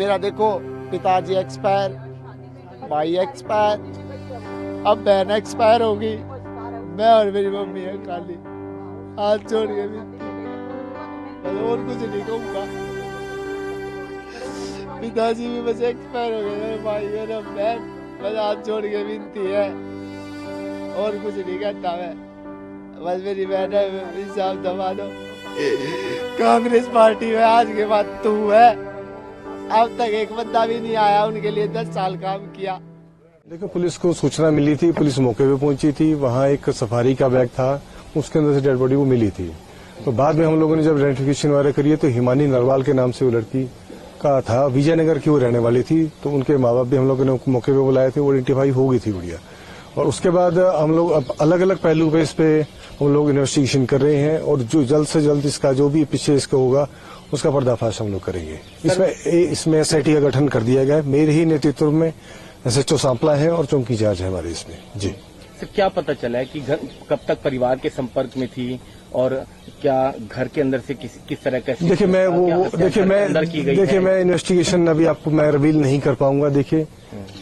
मेरा देखो पिताजी एक्सपायर, भाई एक्सपायर, अब बहन एक्सपायर होगी, मैं और मेरी मम्मी है खाली। हाथ जोड़ के भी और कुछ नहीं कहूँगा। पिताजी भी बस एक्सपायर हो गए, मेरे भाई मेरा बहन, बस हाथ जोड़ के विनती है और कुछ नहीं कहता मैं। बस मेरी बहन है, हिसाब दबा दो। कांग्रेस पार्टी में आज के बाद तू है, अब तक एक बंदा भी नहीं आया, उनके लिए 10 साल काम किया। देखो, पुलिस को सूचना मिली थी, पुलिस मौके पे पहुंची थी, वहां एक सफारी का बैग था, उसके अंदर से डेड बॉडी वो मिली थी। तो बाद में हम लोगों ने जब आइडेंटिफिकेशन वगैरह करी तो हिमानी नरवाल के नाम से वो लड़की का था, विजयनगर की वो रहने वाली थी। तो उनके माँ बाप भी हम लोगों ने मौके पे बुलाए थे, वो आइडेंटिफाई हो गई थी बढ़िया। और उसके बाद हम लोग अब अलग अलग पहलू पे इस पे हम लोग इन्वेस्टिगेशन कर रहे हैं और जो जल्द से जल्द इसका जो भी पीछे इसका होगा उसका पर्दाफाश हम लोग करेंगे। इसमें एसआईटी का गठन कर दिया गया है, मेरे ही नेतृत्व में एसएचओ सांपला है और चौकी इंचार्ज है हमारे इसमें। जी सर, क्या पता चला है कि घर कब तक परिवार के संपर्क में थी और क्या घर के अंदर से किस तरह का? देखिए मैं इन्वेस्टिगेशन अभी आपको मैं रिवील नहीं कर पाऊंगा। देखिए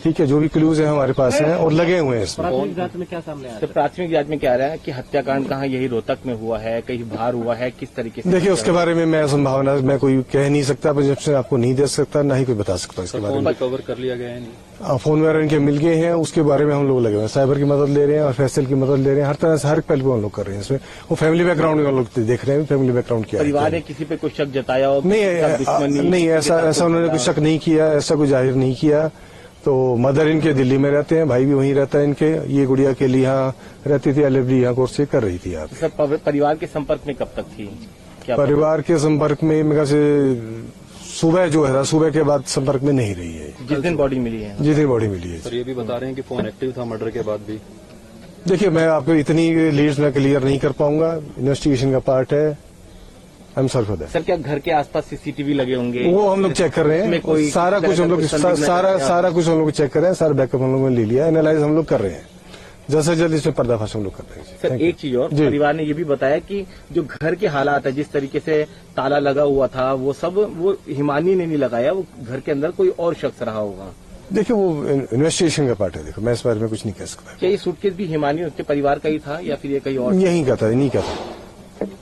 ठीक है, जो भी क्लूज है हमारे पास हैं और लगे हुए हैं इसमें। प्राथमिक जांच में क्या सामने आया? तो प्राथमिक जांच में क्या आ रहा है कि हत्याकांड कहाँ यही रोहतक में हुआ है, कहीं बाहर हुआ है, किस तरीके से? देखिए उसके बारे में मैं संभावना मैं कोई कह नहीं सकता, प्रोजेक्शन आपको नहीं दे सकता, ना ही कोई बता सकता इसके बारे में। कवर कर लिया गया है? नहीं, फोन वगैरह इनके मिल गए हैं, उसके बारे में हम लोग लगे हुए हैं, साइबर की मदद ले रहे हैं और फैसल की मदद ले रहे हैं, हर तरह से हर पहलू हम लोग कर रहे हैं इसमें। वो फैमिली बैकग्राउंड हम लोग देख रहे हैं, फैमिली बैकग्राउंड क्या परिवार ने किसी पे कोई शक जताया हो? नहीं, ऐसा उन्होंने कोई शक नहीं किया, ऐसा कोई जाहिर नहीं किया। तो मदर इनके दिल्ली में रहते हैं, भाई भी वहीं रहता है इनके, ये गुड़िया के लिए यहाँ रहती थी, एलएफडी यहाँ कोर्स से कर रही थी। आप सर परिवार के संपर्क में कब तक थी? क्या परिवार के संपर्क में मेरे से सुबह जो है सुबह के बाद संपर्क में नहीं रही है। जिस दिन बॉडी मिली है? जिस दिन बॉडी मिली है। सर ये भी बता रहे हैं कि फोन एक्टिव था मर्डर के बाद भी। देखिए मैं आपको इतनी लीड्स में क्लियर नहीं कर पाऊंगा, इन्वेस्टिगेशन का पार्ट है। I am sorry for that. Sir क्या घर के आसपास सीसीटीवी लगे होंगे? वो हम लोग चेक कर रहे हैं, कोई सारा कुछ हम लोग सारा कुछ हम लोग चेक कर रहे हैं, सारा बैकअप हम लोगों ने ले लिया, एनालाइज हम लोग कर रहे हैं, जल्द से जल्द इसमें पर्दाफाश हम लोग कर रहे हैं। सर एक चीज और, परिवार ने ये भी बताया कि जो घर के हालात है, जिस तरीके से ताला लगा हुआ था, वो सब वो हिमानी ने नहीं लगाया, वो घर के अंदर कोई और शख्स रहा होगा। देखिए वो इन्वेस्टिगेशन का पार्ट है, देखो मैं इस बारे में कुछ नहीं कह सकता। क्या ये सूटकेस भी हिमानी उसके परिवार का ही था या फिर ये कहीं और? यहीं का था, नहीं का था,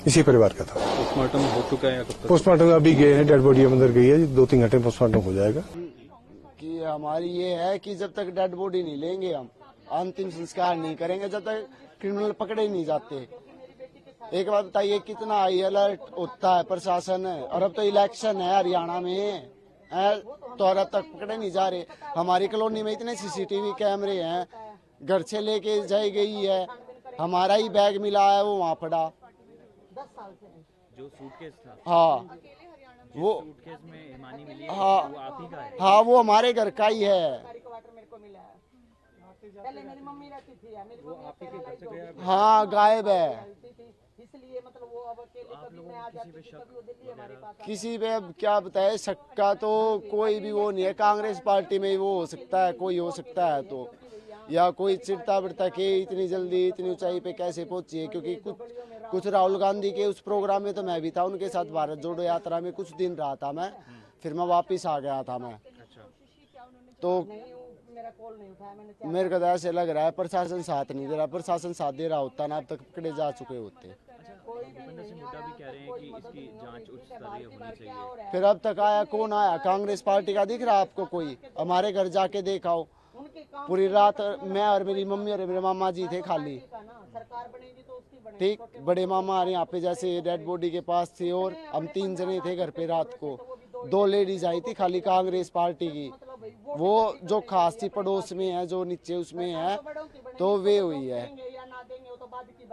इसी परिवार का था। पोस्टमार्टम हो चुका है? पोस्टमार्टम अभी गए हैं, डेड बॉडी अंदर गई है, 2-3 घंटे पोस्टमार्टम हो जाएगा। कि हमारी ये है कि जब तक डेड बॉडी नहीं लेंगे, हम अंतिम संस्कार नहीं करेंगे जब तक क्रिमिनल पकड़े नहीं जाते। एक बात बताइए, कितना हाई अलर्ट होता है प्रशासन, और अब तो इलेक्शन है हरियाणा में, तो अब तक पकड़े नहीं जा रहे। हमारी कॉलोनी में इतने सीसीटीवी कैमरे हैं, घर से लेके जाई गई है, हमारा ही बैग मिला है, वो वहाँ पड़ा। 10 साल से जो सूटकेस था, हाँ वो सूटकेस में हिमानी मिली है, हाँ वो आप ही का है? हाँ वो हमारे घर का ही है। मेरे को मिला है, पहले मेरी मम्मी रहती थी, मेरी वो आप ही के घर से गया? हाँ गायब है, इसलिए मतलब वो अब अकेले कभी मैं आ जाती थी, कभी वो दिल्ली हमारे पास। किसी पे अब क्या बताए, शक्का तो कोई भी वो नहीं है, कांग्रेस पार्टी में वो हो सकता है, कोई हो सकता है, तो या कोई चिढ़ता बिड़ता के इतनी जल्दी इतनी ऊंचाई पे कैसे पहुंची है। क्योंकि कुछ राहुल गांधी के उस प्रोग्राम में तो मैं भी था उनके साथ, भारत जोड़ो यात्रा में कुछ दिन रहा था मैं, फिर मैं वापस आ गया था मैं। तो मेरे को तो ऐसे लग रहा है प्रशासन साथ नहीं दे रहा, प्रशासन साथ दे रहा होता ना अब तक पकड़े जा चुके होते। भूपेंद्र सिंह हुड्डा भी कह रहे हैं कि इसकी जांच उच्च स्तरीय होनी चाहिए। फिर अब तक आया कौन आया? कांग्रेस पार्टी का दिख रहा आपको कोई? हमारे घर जाके देखाओ, पूरी रात मैं और मेरी मम्मी और मेरे मामा जी थे खाली। ठीक, बड़े मामा हमारे यहाँ पे जैसे डेड बॉडी के पास थे और हम 3 जने थे घर पे रात को। 2 लेडीज आई थी खाली कांग्रेस पार्टी की, वो जो खास थी पड़ोस में है, जो नीचे उसमें है, तो वे हुई है।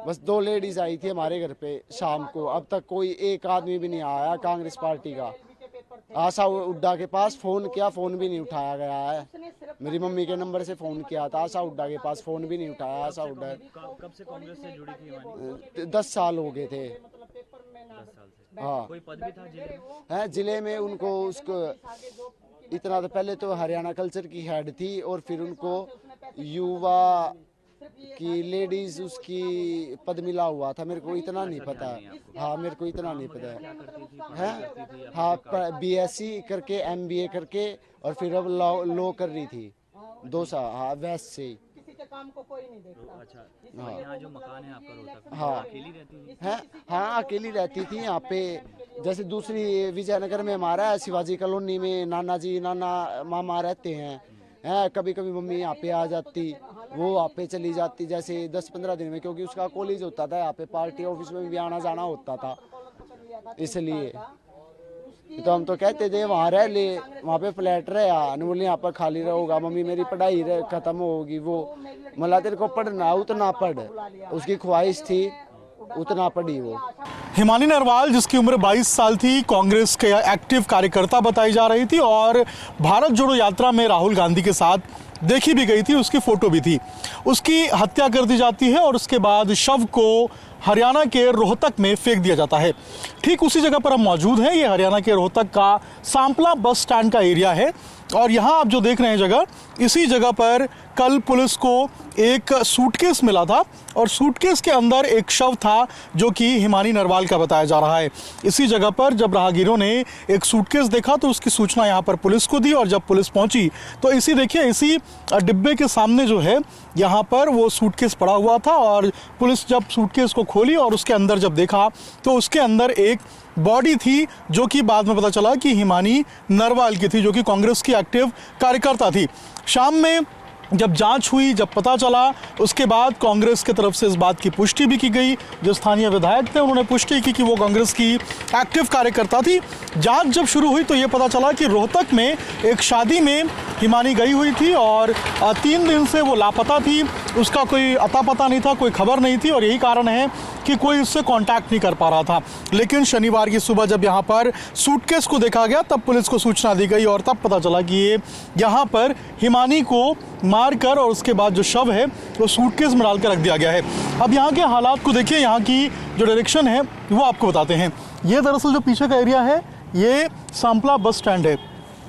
बस 2 लेडीज आई थी हमारे घर पे शाम को, अब तक कोई एक आदमी भी नहीं आया कांग्रेस पार्टी का। आशा हुड्डा के पास फोन किया, फोन भी नहीं उठाया गया है। मेरी मम्मी के नंबर से फोन किया था आशा हुड्डा के पास, फोन भी नहीं उठाया आशा हुड्डा। कब से कांग्रेस से जुड़ी थी? 10 साल हो गए थे। 10 साल से। हाँ, कोई पद भी था जिले में? है जिले में उनको, उसको इतना तो पहले तो हरियाणा कल्चर की हेड थी और फिर उनको युवा कि लेडीज उसकी पद मिला हुआ था, मेरे को इतना नहीं पता है। हाँ, मेरे को इतना नहीं पता है। हाँ, BSc करके MBA करके और फिर अब लॉ कर रही थी 2 साल। हाँ, वैसे से ही। किसी के काम को कोई नहीं देखता। अच्छा, यहाँ जो मकान है आपका रोहतक में, हाँ। अकेली रहती थी? है, हाँ, अकेली रहती थी यहाँ पे। जैसे दूसरी विजयनगर में हमारा है, शिवाजी कॉलोनी में नाना जी नाना मामा रहते हैं। कभी कभी मम्मी यहाँ पे आ जाती, वो वहाँ पे चली जाती, जैसे 10-15 दिन में, क्योंकि उसका कॉलेज होता था यहाँ पे, पार्टी ऑफिस में भी आना जाना होता था, इसलिए। तो हम तो कहते थे वहाँ रह ले, वहाँ पे फ्लैट रहे, बोले यहाँ पर खाली रहोगा, मम्मी मेरी पढ़ाई खत्म होगी। वो मतलब तेरे को पढ़ना उतना पढ़, उसकी ख्वाहिश थी, उतना पढ़ी वो। हिमानी नरवाल, जिसकी उम्र 22 साल थी, कांग्रेस के एक्टिव कार्यकर्ता बताई जा रही थी और भारत जोड़ो यात्रा में राहुल गांधी के साथ देखी भी गई थी, उसकी फोटो भी थी। उसकी हत्या कर दी जाती है और उसके बाद शव को हरियाणा के रोहतक में फेंक दिया जाता है। ठीक उसी जगह पर हम मौजूद हैं। ये हरियाणा के रोहतक का सांपला बस स्टैंड का एरिया है और यहाँ आप जो देख रहे हैं जगह, इसी जगह पर कल पुलिस को एक सूटकेस मिला था और सूटकेस के अंदर एक शव था जो कि हिमानी नरवाल का बताया जा रहा है। इसी जगह पर जब राहगीरों ने एक सूटकेस देखा तो उसकी सूचना यहाँ पर पुलिस को दी और जब पुलिस पहुंची तो इसी डिब्बे के सामने जो है यहाँ पर वो सूटकेस पड़ा हुआ था और पुलिस जब सूटकेस को खोली और उसके अंदर जब देखा तो उसके अंदर एक बॉडी थी जो कि बाद में पता चला कि हिमानी नरवाल की थी, जो कि कांग्रेस की एक्टिव कार्यकर्ता थी। शाम में जब जांच हुई, जब पता चला, उसके बाद कांग्रेस की तरफ से इस बात की पुष्टि भी की गई। जो स्थानीय विधायक थे उन्होंने पुष्टि की कि वो कांग्रेस की एक्टिव कार्यकर्ता थी। जांच जब शुरू हुई तो ये पता चला कि रोहतक में एक शादी में हिमानी गई हुई थी और 3 दिन से वो लापता थी, उसका कोई अता पता नहीं था, कोई खबर नहीं थी और यही कारण है कि कोई उससे कांटेक्ट नहीं कर पा रहा था। लेकिन शनिवार की सुबह जब यहाँ पर सूटकेस को देखा गया तब पुलिस को सूचना दी गई और तब पता चला कि ये यहाँ पर हिमानी को मारकर और उसके बाद जो शव है वो सूटकेस में डालकर रख दिया गया है। अब यहाँ के हालात को देखिए, यहाँ की जो डायरेक्शन है वो आपको बताते हैं। ये दरअसल जो पीछे का एरिया है ये सांपला बस स्टैंड है।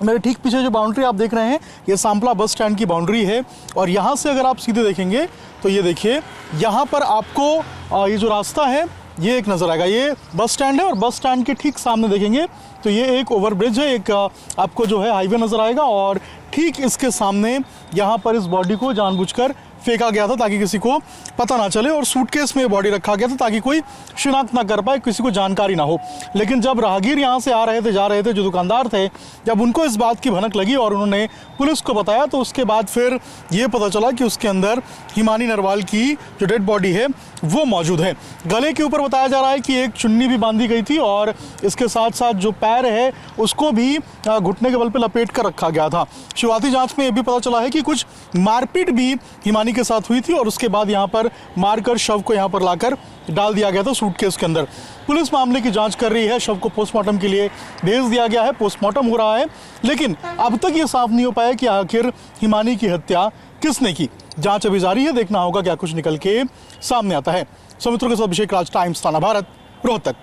मेरे ठीक पीछे जो बाउंड्री आप देख रहे हैं ये सांपला बस स्टैंड की बाउंड्री है और यहाँ से अगर आप सीधे देखेंगे तो ये देखिए यहाँ पर आपको ये जो रास्ता है ये एक नज़र आएगा। ये बस स्टैंड है और बस स्टैंड के ठीक सामने देखेंगे तो ये एक ओवरब्रिज है, एक आपको जो है हाईवे नज़र आएगा और ठीक इसके सामने यहाँ पर इस बॉडी को जानबूझकर फेंका गया था ताकि किसी को पता ना चले और सूटकेस में बॉडी रखा गया था ताकि कोई शिनाख्त ना कर पाए, किसी को जानकारी ना हो। लेकिन जब राहगीर यहाँ से आ रहे थे, जा रहे थे, जो दुकानदार थे, जब उनको इस बात की भनक लगी और उन्होंने पुलिस को बताया तो उसके बाद फिर ये पता चला कि उसके अंदर हिमानी नरवाल की जो डेड बॉडी है वो मौजूद है। गले के ऊपर बताया जा रहा है कि एक चुन्नी भी बांधी गई थी और इसके साथ साथ जो पैर है उसको भी घुटने के बल पे लपेट कर रखा गया था। शुरुआती जांच में ये भी पता चला है कि कुछ मारपीट भी हिमानी के साथ हुई थी और उसके बाद यहाँ पर मारकर शव को यहाँ पर लाकर डाल दिया गया था सूटकेस के अंदर। पुलिस मामले की जांच कर रही है, शव को पोस्टमार्टम के लिए भेज दिया गया है, पोस्टमार्टम हो रहा है, लेकिन अब तक ये साफ नहीं हो पाया कि आखिर हिमानी की हत्या किसने की। जांच अभी जारी है, देखना होगा क्या कुछ निकल के सामने आता है। सौमित्रों के साथ अभिषेक राज, टाइम्स, ताना भारत, रोहतक।